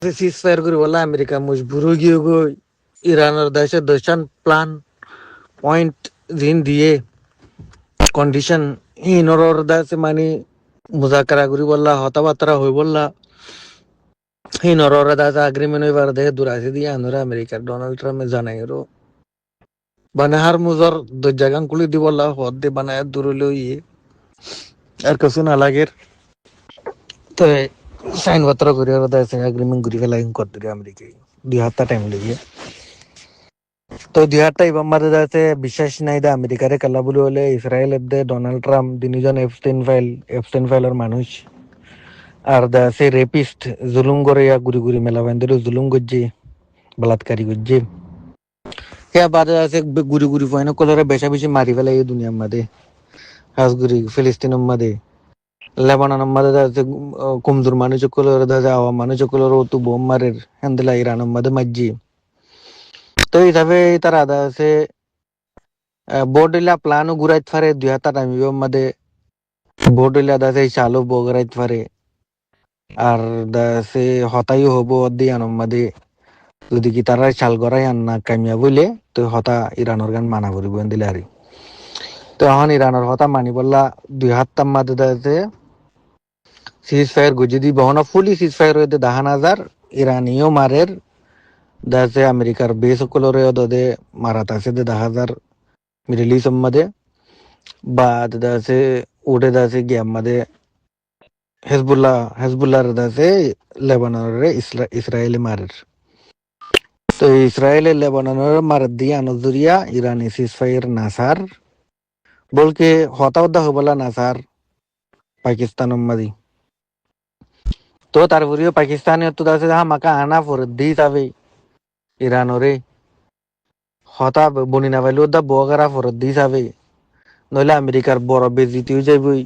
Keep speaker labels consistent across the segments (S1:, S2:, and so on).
S1: ceasefire করে বলা America Majboor হয়ে গিয়ে গো ইরানের দেশে দশান প্ল্যান পয়েন্ট দিন দিয়ে কন্ডিশন ইনর দেশে মানে মুজাকারা করি বললা হতাবার্তা হয়ে বললা ইনর দেশে এগ্রিমেন্ট হইবার দেশে দূরাইছে দিয়ে আনরে আমেরিকার ডোনাল্ড ট্রাম্পে জানাই মানে হার মুজর জাগান কুলি দি বললা হদ দিয়ে বানায় দূর হইলেও ইয়ে আর কিছু না লাগের তো সাইন পত্র করে ওরা দেশে এগ্রিমেন্ট করে ফেলাই করতে আমেরিকায় 2 হাজার টাইম লেগে তো 2 হাজার এবার মাঝে যাচ্ছে বিশ্বাস নাই দে আমেরিকারে কাল্লা বলে হলে ইসরায়েল দে ডোনাল্ড ট্রাম্প তিনজন এফস্টেন ফাইলের মানুষ আর সে রেপিস্ট জুলুম করে গুড়ি গুড়ি মেলা বান্ধব জুলুম করছে বলাৎকারী করছে হ্যাঁ বাদে আছে গুড়ি গুড়ি ফয়ন কলরে বেশা বেশি মারি ফেলে এই দুনিয়ার মাঝে হাসগুড়ি ফিলিস্তিনের মাঝে লেবাননের মাঝে আছে কমজোর মানুষ কলরে দেখা আওয়াম মানুষ কলরে তো বোম মারের হ্যান্দেলা ইরানের মাঝে মারজি তো হিসাবে তার আদা আছে বোর্ডিলা প্লানও ঘুরাইতে পারে 2 হাজার টাইমের মাঝে বোর্ডিলা দাসে চালু বগরাইতে পারে আর দাসে হতাইও হবো দিয়ানোর মাঝে যদি কি তারা চাল গড়াই আন না কামিয়া বলে তো হতা ইরানের গান মানা করিব দিলে আরি তো এখন ইরানের হতা মানি বললা 2 হাজার মাঝে দাসে সিজ ফায়ার গুজি দি বহনা ফুলি সিজ ফায়ার হইতে 10,000 ইরানিও মারের দাসে আমেরিকার বেস সকলরে দদে মারাত আছে 10,000 মিডল ইস্ট মাঝে বা দাসে উঠে দাসে গিয়া মাঝে হেজবুল্লাহর দাসে লেবাননের ইসরায়েলি মারের তো ইসরায়েলে লেবাননের মারের দিয়ে আনজুরিয়া ইরানি সিজফায়ার নাসার বলকে হতাওদা হবলা নাসার পাকিস্তানের মাঝি তো তারপরেও পাকিস্তানে তো দাসে মাকা আনা ফরত দি যাবে ইরানরে হতা বনি না পাইলে ওদা বগারা ফরত দি যাবে নইলে আমেরিকার বড় বেজিতিও যাইবই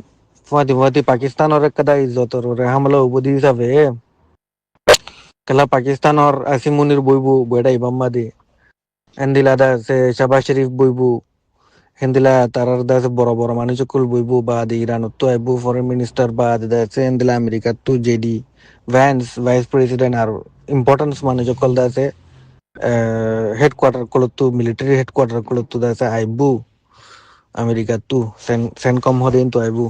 S1: ফুয়াতি ফুয়াতি পাকিস্তানের একটা ইজ্জতর হামলা হবো দি যাবে কেলা পাকিস্তানের আসিমুনির বইবু বইটা ইবাম্মা দি হেন্দিলা দাসে শাবাজ শরীফ বইবু হেন্দিলা তারার দাসে বড় বড় মানুষ কুল বইবু বা দি ইরানত তো আইবু ফরেন মিনিস্টার বা দাসে হেন্দিলা আমেরিকা তো জেডি ভ্যান্স ভাইস প্রেসিডেন্ট আর ইম্পর্টেন্স মানুষ কল দাসে হেডকোয়ার্টার কলতো মিলিটারি হেডকোয়ার্টার কলতো দাসে আইবু আমেরিকা তো সেনকম হদিন তো আইবু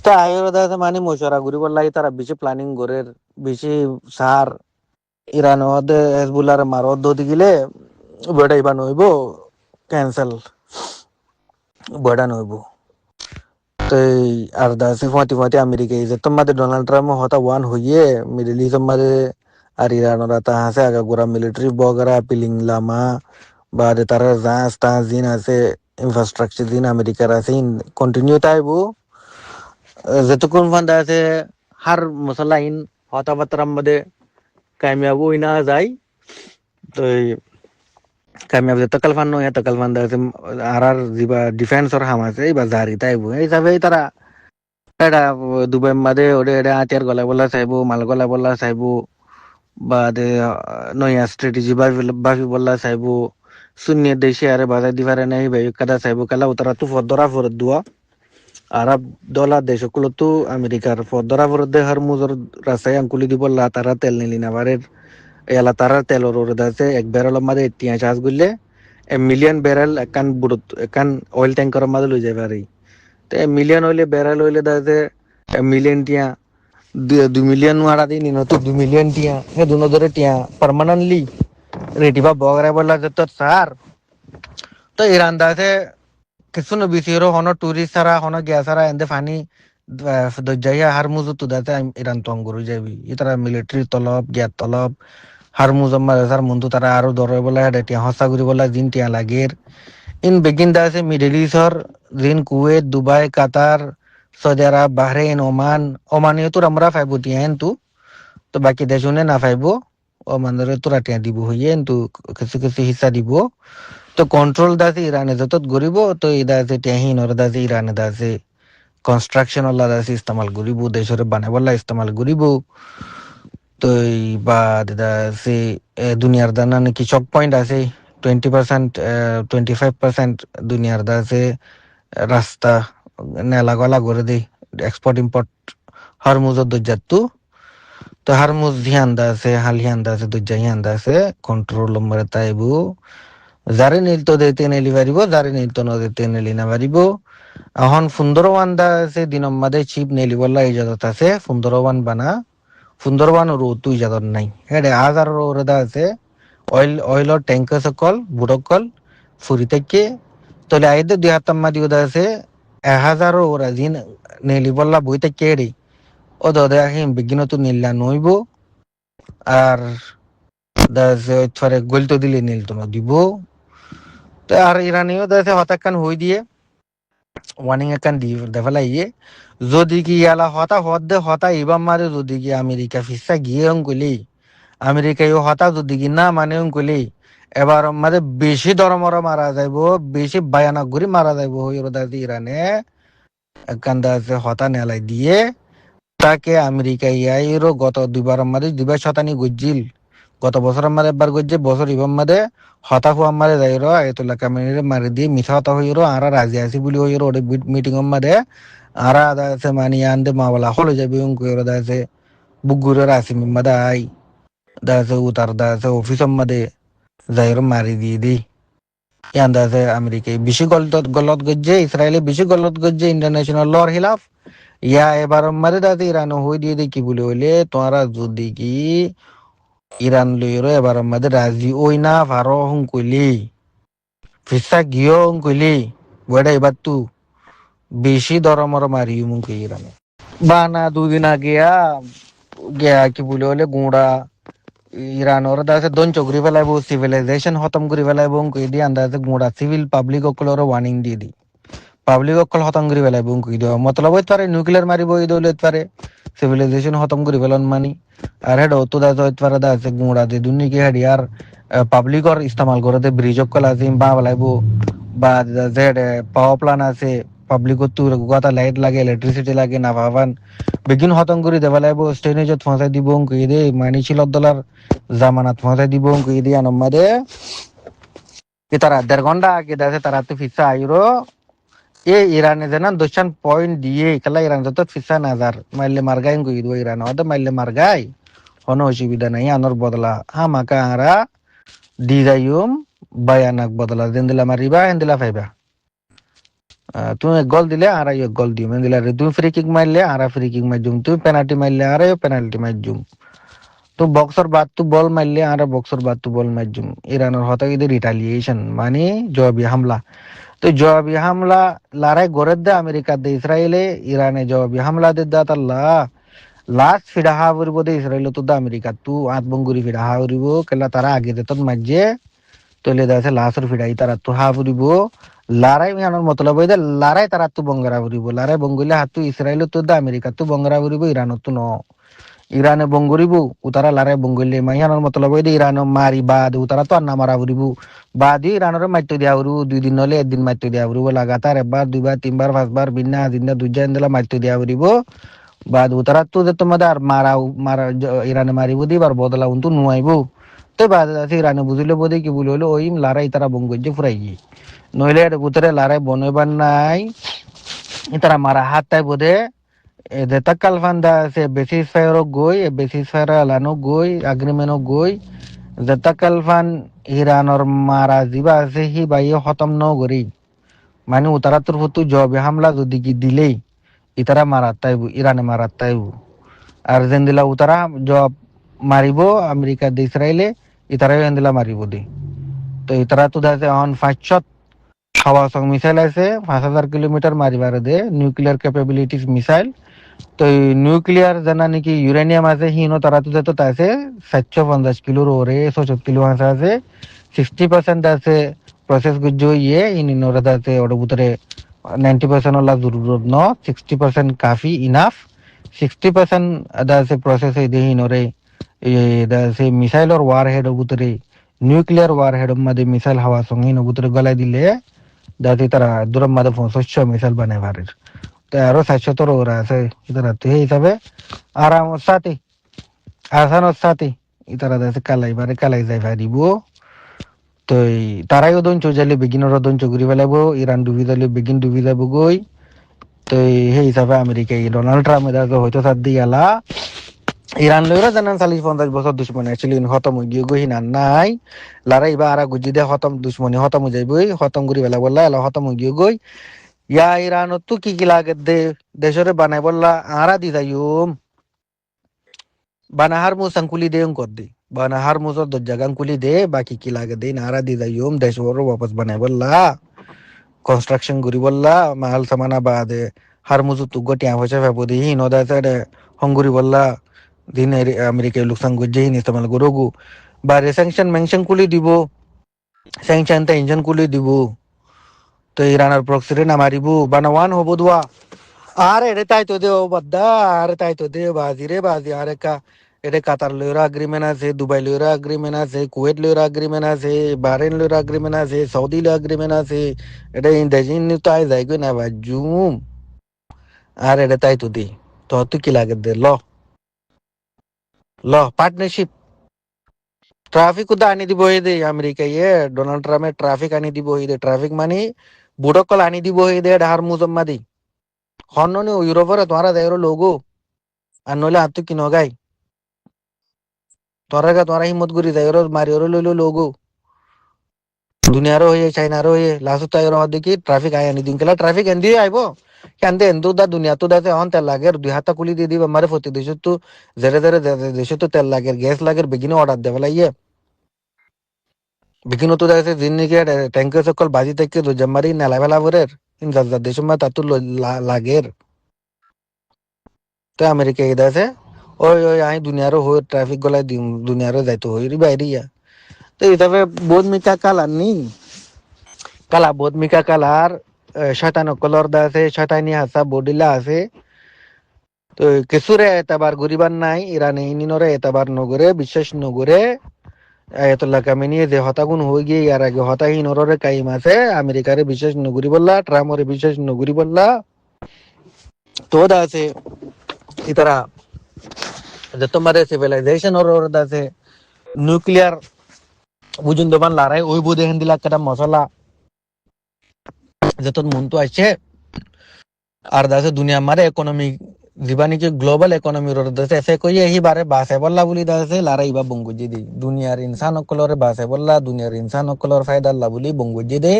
S1: তা আইর দাসে মানে মশারা ঘুরিবার লাগে তারা বেশি প্ল্যানিং করে বেশি সার ইরান হদে হেজবুল্লার মারদ দদি গিলে বড়া ইবা নইব ক্যান্সেল বড়া নইব তো আর দাসে ফাতি ফাতি আমেরিকা যে তোমাদের ডোনাল্ড ট্রাম্প হতা ওয়ান হইয়ে মিডল ইস্ট মাঝে আর ইরানরা তা হাসে আগা গোরা মিলিটারি বগরা পিলিং লামা বা তারা জাহাজ তাহাজ দিন আছে ইনফ্রাস্ট্রাকচার দিন আমেরিকার আছে কন্টিনিউ তাইবো যতক্ষণ ফান্দা আছে হার মশলাইন হতাবার্তার মধ্যে কামিয়াব হই না যায় তো কামিয়াব যে তকাল ফান নয় তকাল ফান আছে আর যা ডিফেন্সর হাম আছে বা জারি তাইবো এই হিসাবে তারা এটা দুবাই মাঝে ওরে এটা আতিয়ার গলা বলা চাইবো মাল গলা বলা চাইবো বা নয়া স্ট্র্যাটেজি ভাবি বলা চাইবো শূন্য দেশে আরে বাজার দিবারে নাই ভাই কাদা চাইবো কালা তারা তো ফদরা ফরত দুয়া আরব দলা দেশগুলো তো আমেরিকার ফদরা ফরত দেহার মুজর রাস্তায় আঙ্কুলি দি বললা তারা তেল নিলি না বারের এলা তারা তেলর ওরে দাসে 1 ব্যারেল মাঝে তিয়া চার্জ করলে 1 মিলিয়ন ব্যারেল একান বুড়ত একান অয়েল ট্যাঙ্কার মাঝে লই যাবে আর তো 1 মিলিয়ন হইলে ব্যারেল হইলে দাসে 1 মিলিয়ন টিয়া 2 মিলিয়ন মারা দিন তো 2 মিলিয়ন টিয়া হে দুনো ধরে টিয়া পার্মানেন্টলি রেটিবা বগরা বললা যে তো স্যার তো ইরান দাসে কিছু ন বিসিরো হন টুরিস্ট সারা হন গ্যাস সারা এন্দে ফানি দজ্জাইয়া হার মুজু তো দাতে ইরান তো অঙ্গুরু যাবি ইতারা মিলিটারি তলব গ্যাস তলব হার মুজম মারাসার মন্তু তারা আরো দরে বলা হেডে টিয়া হসা গুরি বলা জিন টিয়া লাগের ইন বেগিন দাসে মিডল ইস্টর জিন কুয়েত দুবাই কাতার সৌদি আরব বাহরেন ওমানিও তো আমরা ফাইবো টিয়া তু তো বাকি দেশনে না ফাইবো ওমানরে তোরা টিয়া দিব হইয়ে কিন্তু কিছু কিছু হিসা দিব তো কন্ট্রোল দাসে ইরানে যত গরিব তো এই দাসে টিয়াহিন ওর দাসে ইরানে দাসে কনস্ট্রাকশন আল্লাহ দাসে ইস্তেমাল গরিব দেশরে বানাবল্লা ইস্তেমাল গরিব তো এই বা দাসে দুনিয়ার দানা নাকি চক পয়েন্ট আছে 20%, 25% দুনিয়ার দাসে রাস্তা নেলা গলা করে দেই এক্সপোর্ট ইম্পোর্ট হরমুজর দজ্জাতু তো তো হারমুজ হিয়ান্দা আছে হাল হিয়ান্দা আছে দুজা হিয়ান্দা আছে কন্ট্রোল নম্বরে তাইবু যারে নীল তো দিতে নেলি পারিব যারে নীল তো নদিতে নেলি না পারিব এখন সুন্দরবান আছে দিনম্মাদে চিপ নেলি বললা ইজাজত আছে সুন্দরবান বানা সুন্দরবান ওর তো ইজাজত নাই হেডে হাজার ওরে আছে অইলর ট্যাঙ্ক সকল বুড়কল ফুরি থেকে তলে আইদে ২ হাত মাদি ওদা আছে ১,০০০ ওরা জিন নেলি বললা বই থেকে এড়ি ও দদে আহিম বিঘ্ন তো নীলা নইব আর গলতো দিলে নীল তো দিব তো আর ইরানিও দাসে হতাকান হই দিয়ে ওয়ার্নিং একান দি দেফালা ইয়ে যদি কি ইয়ালা হতা ইবাম মারে যদি কি আমেরিকা ফিসা গিয়ে কইলি আমেরিকা ইও হতা যদি কি না মানে কইলি এবার মাঝে বেশি দরমর মারা যাইব বেশি ভয়ানক করে মারা যাইব হইরদাসি ইরানে একান দাসে হতা নেলাই দিয়ে তাকে আমেরিকা ইয়াইরো গত ২বার মাঝে ২বার শতানি গজ্জিল গত বছর আমাদের একবার গজ্জে বছর ইবাম মাদে হতা হুয়া মারে যাইরো আয়তুল্লাহ কামিনীরে মারি দিয়ে মিছা হতা হইরো আরা রাজি আছি বলি হইরো ওরে মিটিং মাদে আরা দাসে মানি আনদে মাওলা হলে যাবে কইরো দাসে বুগুরে রাসি মাদে আই দাসে উতার দাসে অফিস মাদে যাইরো মারি দিয়ে দি ইয়ান দাসে আমেরিকায় বেশি গলত গজ্জে ইসরায়েলে বেশি গলত গজ্জে ইন্টারন্যাশনাল লর খিলাফ ইয়া এবার মাদে দাসে ইরান হই দিয়ে দি কি বলি হইলে তোমরা যদি কি ইরান লইরো এবার আমাদের রাজি ওই না ভারো হুম কইলি ফিসা গিয়ে হুম কইলি বড়া এবার তু বেশি দরমর মারি মুখে ইরানে বানা ২ দিন আগে গিয়া কি বলে হলে গুঁড়া ইরান ওরা দাসে দন চকরি ফেলাইব সিভিলাইজেশন খতম করে ফেলাইব কই দি আন্দাজে গুঁড়া সিভিল পাবলিক অকলর ওয়ার্নিং দিয়ে দি পাবলিক অকল খতম করে ফেলাইব কই দিও মতলব হইতে পারে নিউক্লিয়ার মারিব এই দৌলত পারে সিভিলাইজেশন খতম করে ফেলন মানি আর হেড তো দাস হইতে পারে দাসে গুঁড়া দি দুনিকে হেড আর পাবলিকর ইস্তেমাল করতে ব্রিজ অকল আছে বা ফেলাইব বা জেড পাওয়ার প্ল্যান্ট আছে পাবলিকত তো কথা লাইট লাগে ইলেকট্রিসিটি লাগে না ভাবান বেগিন খতম করে দেবা লাগবো স্টেনেজত পৌঁছাই দিব কই দে মানি ছিল ডলার জামানাত পৌঁছাই দিব কই দি আনম্মাদে কি তারা ১.৫ ঘন্টা আগে দাসে তারা তো ফিসা আইরো এ ইরানে যেন দোষান পয়েন্ট দিয়ে খেলা ইরান যত ফিসা নাজার মাইলে মারগাই কই দিব ইরান হতে মাইলে মারগাই কোনো অসুবিধা নাই আনর বদলা হামাকা আরা দি যাইম বায়ানাক বদলা দেন মারিবা হেন্দিলা ফাইবা তুমি এক গোল দিলে আর এক গোল দিও দিলে তুমি ফ্রি কিক মারলে আর ফ্রি কিক মারজুম তুমি পেনাল্টি মারলে আর পেনাল্টি মারজুম তো বক্সর বাদ তু বল মারলে আর বক্সর বাদ তু বল মারজুম ইরানের হতা কিন্তু রিটালিয়েশন মানে জবাবি হামলা তো জবাবি হামলা লড়াই গড়ে দে আমেরিকা দে ইসরায়েলে ইরানে জবাবি হামলা দে দা আল্লাহ লাস্ট ফিডা হা করিব দে ইসরায়েল তো দা আমেরিকা তু আত বঙ্গুরি ফিডা হা করিব কেলা তারা আগে দে তোর মাঝে তলে দাসে লাস্টর ফিডাই তারা তো হা করিব লড়াই মিয়ানোর মতলব হইতে লড়াই তারা তো বঙ্গরা করিব লড়াই বঙ্গলে হাতু ইসরায়েল তো দা আমেরিকা তো বঙ্গরা করিব ইরানত তো ন ইরানে বঙ্গরিব উতারা লড়াই বঙ্গলে মাইয়ানোর মতলব হইতে ইরান মারি বাদ উতারা তো না মারা করিব বাদ ইরানের মাইতো দিয়া করিব ২ দিন হলে ১ দিন মাইতো দিয়া করিব লাগাতার একবার ২ বার ৩ বার ৫ বার বিনা দিনা দুইজা দিলা মাইতো দিয়া করিব বাদ উতারা তো যে তোমাদের আর মারা ইরানে মারিব দিবার বদলা উন্তু নুয়াইব তো বাদ আছে ইরানে বুঝিলে বোধে কি বলি হলো ওই লড়াই তারা বঙ্গজ্য ফুরাই গিয়ে নইলে ভিতরে লড়াই বনইবার নাই তারা মারা হাত তাই বোধে দেতা কালফান্দা আছে বেসিস ফায়ার গই বেসিস ফায়ার আলানো গই এগ্রিমেন্ট গই দেতা কালফান ইরানর মারা জিবা আছে হি বাইয়ে খতম ন গরি মানে উতারা তোর হতু জবে হামলা যদি কি দিলেই ইতারা মারাত তাইব ইরানে মারাত তাইব আর যেন দিলা উতারা জব মারিব আমেরিকা দে ইসরায়েলে ইতারা দিলা মারিব দে তো ইতারা তো দাসে অন ৫০০ হাওয়া সং মিসাইল আছে ৫,০০০ কিলোমিটার মারিবার দে নিউক্লিয়ার ক্যাপাবিলিটিস মিসাইল তো নিউক্লিয়ার জানা নাকি ইউরেনিয়াম আছে হিনো তারা তো যেত আছে ৭৫০ কিলোর ওরে ৬৭ কিলো আছে 60% আছে প্রসেস গুজো ইয়ে ইনিনোর আছে ওর ভিতরে 90% ওলা জরুরত ন 60% কাফি ইনাফ 60% আছে প্রসেস এই দেহিনোরে এই মিসাইলর ওয়ার হেড ভিতরে নিউক্লিয়ার ওয়ার হেড মধ্যে মিসাইল হাওয়া সঙ্গে ভিতরে গলায় দিলে দাদি তারা দূরের মধ্যে ৫০০ মিসাইল বানায় ভারের তো আরো ৭০০ ওরা আছে ইতারা তো এই হিসাবে আরামর সাথে আসানোর সাথে ইতারা দেশে কালাই যাই পারিব তো তারাইও দঞ্চ যাইলে বেগিনর দঞ্চ ঘুরি পেলাব ইরান ডুবি যাইলে বেগিন ডুবি যাব গই তো সেই হিসাবে আমেরিকা ডোনাল্ড ট্রাম্প হয়তো সাথ দিয়ে গেলা ইরান লইরা জানান 40-50 বছর দুশ্মনী ছিল খতম হয়ে গিয়ে গহি না নাই লড়াই বা আরা গুজি দে খতম দুশ্মনী খতম হয়ে যাইবই খতম করি বেলা বললা এলা খতম হয়ে গিয়ে গই ইয়া ইরান তো কি লাগে দে দেশরে বানাই বললা আরা দি যাইম বানাহার মু সংকুলি দে কর দি বানাহার মুজর দজ্জাগান কুলি দে বাকি কি লাগে দে নারা দি যাইম দেশ ওর वापस বানাই বললা কনস্ট্রাকশন করি বললা মাল সামানা বাদে হার মুজু তু গটিয়া হইছে ভাবদি হিনো দা সাইডে হঙ্গুরি বললা দিন আমেরিকায় লোকসান গুজে হিন ইস্তেমাল করগু বারে স্যাংশন মেনশন কুলি দিব স্যাংশন তে ইঞ্জিন কুলি দিব তো ইরানের প্রক্সিরে না মারিবু বানাওয়ান হবো দোয়া আরে রে তাই তো দেও বদ্দা আরে তাই তো দে বাজি রে বাজি আরে কা এটা কাতার লইরা এগ্রিমেন্ট আছে দুবাই লইরা এগ্রিমেন্ট আছে কুয়েত লইরা এগ্রিমেন্ট আছে বাহরেন লইরা এগ্রিমেন্ট আছে সৌদি লইরা এগ্রিমেন্ট আছে এটা ইন্দাজিন তো আই যাই গো না বাজুম আর এটা তাই তো দি তো তুই কি লাগে দে ল পার্টনারশিপ ট্রাফিক উদা আনি দিব দে আমেরিকা ডোনাল্ড ট্রাম্পের ট্রাফিক আনি দিব ট্রাফিক মানে বুড়কল আনি দিব দে ঢার মুজম্মা দি হননি ইউরোপের তোমারা দেয় লোগো আর নইলে আর তুই কি নগাই তোরা হিম্মত করি দেয় মারি ওর লইলো লোগো দুনিয়ারও হয়ে চাইনারও হয়ে লাস্ট তাই দেখি ট্রাফিক আয় আনি দিন কেলা ট্রাফিক এন দিয়ে আইব কেন এন্দু দা দুনিয়া তো দাতে হন তেল লাগে দুই হাতা কুলি দিয়ে দিব আমারে ফতি দেশ তো জেরে জেরে দেশে তো তেল লাগে গ্যাস লাগে বেগিনে অর্ডার দেবে লাইয়ে বেগিনে তো দাতে দিন নিকে ট্যাঙ্কে সকল বাজি থেকে জম্মারি নেলা বেলা বরের ইন যা দেশ মা তাতু লাগের তো আমেরিকা এ দাসে ওই ওই আই দুনিয়ারও হই ট্রাফিক গলায় দুনিয়ারও যাইতো হই রি বাইরে তো হিসাবে বোধ মিকা কালার নি কালা বোধ মিকা কালার শয়তান কলর দা আছে শয়তানি হাসা বডিলা আছে তো কিছুরে এতবার গরিবার নাই ইরানে ইনিনরে এতবার নগরে বিশ্বাস নগরে আয়াতুল্লাহ কামিনী যে হতাগুন হয়ে গিয়ে ইয়ার আগে হতাহীনরে কাইম আছে আমেরিকারে বিশ্বাস নগরি বললা ট্রাম্পরে বিশ্বাস নগরি বললা তো দা আছে ইতারা যে তোমার সিভিলাইজেশন ওর আছে নিউক্লিয়ার বুঝুন দোকান লড়াই ওই বুধে হিন্দিলা একটা মশলা যত মন তো আসছে আর দাসে দুনিয়া মারে ইকোনমি জীবানি কি গ্লোবাল ইকোনমি রোড দাসে এসে কই এই বারে বাসে বললা বলি দাসে লড়াই বা বঙ্গুজি দি দুনিয়ার ইনসান অকলরে বাসে বললা দুনিয়ার ইনসান অকলর ফায়দা আল্লাহ বলি বঙ্গুজি দে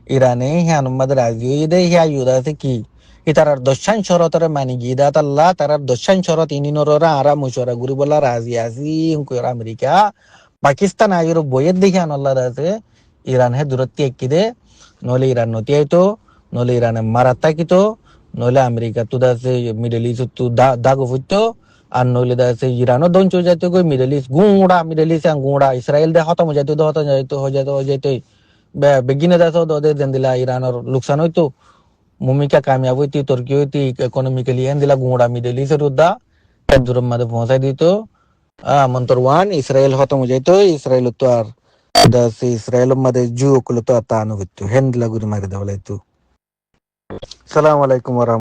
S1: ইরানে হ্যাঁ অনুমাদ রাজি দে হ্যাঁ ইউদাসে কি ইতারার দশান শরতরে মানি গিদাত আল্লাহ তারার দশান শরত ইনিনরা আরা মুশরা গুরি বলা রাজি আসি হুকুর আমেরিকা পাকিস্তান আইরো বইয়ের দেখে আল্লাহ আছে ইরান হে দূরত্ব এককি দে নলে ইরান নতি আইতো নলে ইরানে মারাত থাকিতো নলে আমেরিকা তো দাসে মিডল ইস্ট তো দাগো ফুটতো আর নলে দাসে ইরানও দঞ্চ যাইতো গই মিডল ইস্ট মিডল ইস্ট গুঁড়া ইসরায়েল দে হতম যাইতো হয়ে যাইতো বেগিনে দাসো দে দেন দিলা ইরানের লোকসান হইতো ভূমিকা কামিয়াব হইতি তুর্কি হইতি ইকোনমিক্যালি এন দিলা গুঁড়া মিডল ইস্টের উদ্দা দূরের মাঝে পৌঁছাই দিত মন্তর ওয়ান ইসরায়েল হতম যাইতো ইসরায়েল তো আর দাসে ইসরায়েল মাঝে জু ওগুলো তো আর তানো হইতো হেন দিলা গুরি মারি দেওয়া লাইতো সালাম আলাইকুম